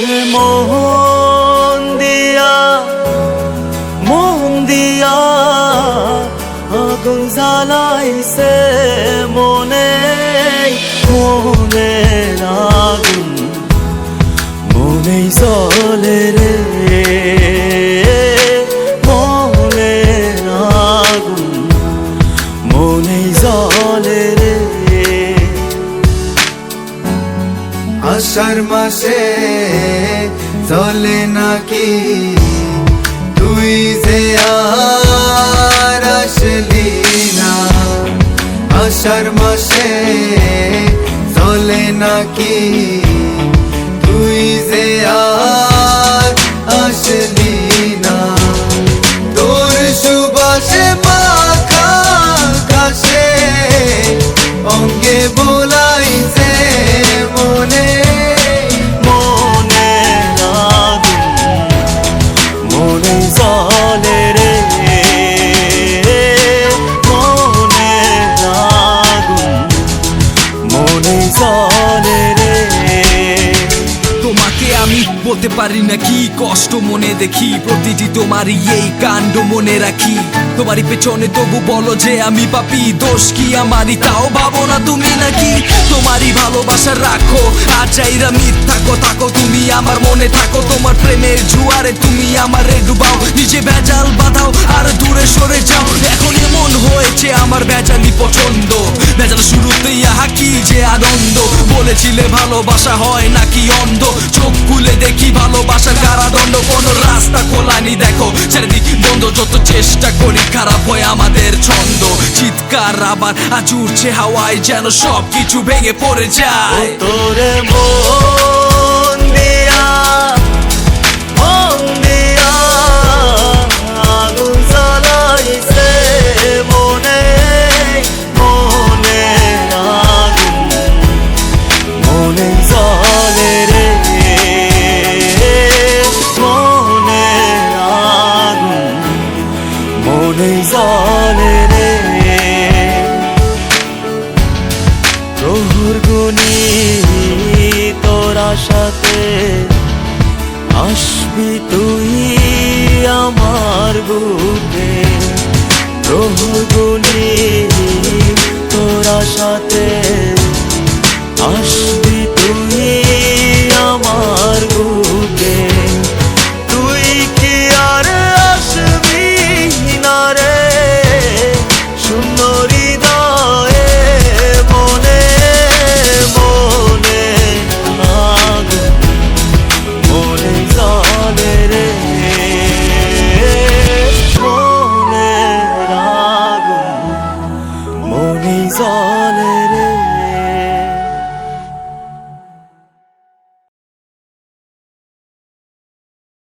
তোরে মোহন দিয়া আগুন জ্বালাইছে মনে মনের আগুন মনেই জ্বলে রে মনের আগুন মনেই জ্বলে রে। আষাঢ় মাসে জ্বলে নাকি তুই যে আর আসলি না, আষাঢ় মাসে জ্বলে নাকি তুই যে আর আসলি না। তোর সুবাসে মাখা ঘাসে অঙ্গে বোলাইছে মনে মনের আগুন মনেই জ্বলে রে মনের আগুন মনেই জ্বলে রে। তোমাকে আমি বলতে পারি না কি কষ্ট মনে দেখি, প্রতিটি তোমারই এই কাণ্ড মনে রাখি। তোমারই পেছনে তবু বলো যে আমি পাপী, দোষ কি আমারই তাও ভাবো না তুমি নাকি। তোমারই ভালোবাসা রাখো আর চাইরা মিথ্যা থাকো, তুমি আমার মনে থাকো। তোমার প্রেমের জুয়ারে তুমি আমারে ডুবাও, নিজে ভেজাল বাঁধাও আর দূরে সরে যাও। এখন এমন হয়েছে আমার ভেজালি পছন্দ, ভেজাল শুরুতেই আহা কি যে আনন্দ। বলেছিলে ভালোবাসা হয় নাকি অন্ধ, চোখ খুলে দেখি ভালোবাসার কারাদণ্ড। কোনো রাস্তা খোলানি দেখো চারিদিক বন্ধ, যত চেষ্টা করি খারাপ হয় আমাদের ছন্দ। চিৎকার আবার আজ উঠছে হাওয়ায় যেন সব কিছু ভেঙে পড়ে যায়। তোরে মন দিয়া আগুন জ্বালাইছে মনে মনের আগুন মনে জ্বলে রে মনের আগুন মনে জ্বলে রে। প্রহর গুনি তোরা সাথে আসবি তুই আমার বুকে, প্রহর গুনি তোরা সাথে আসবি তুই আমার বুকে। তুই কি আর আসবি না রে শূন্য হৃদয়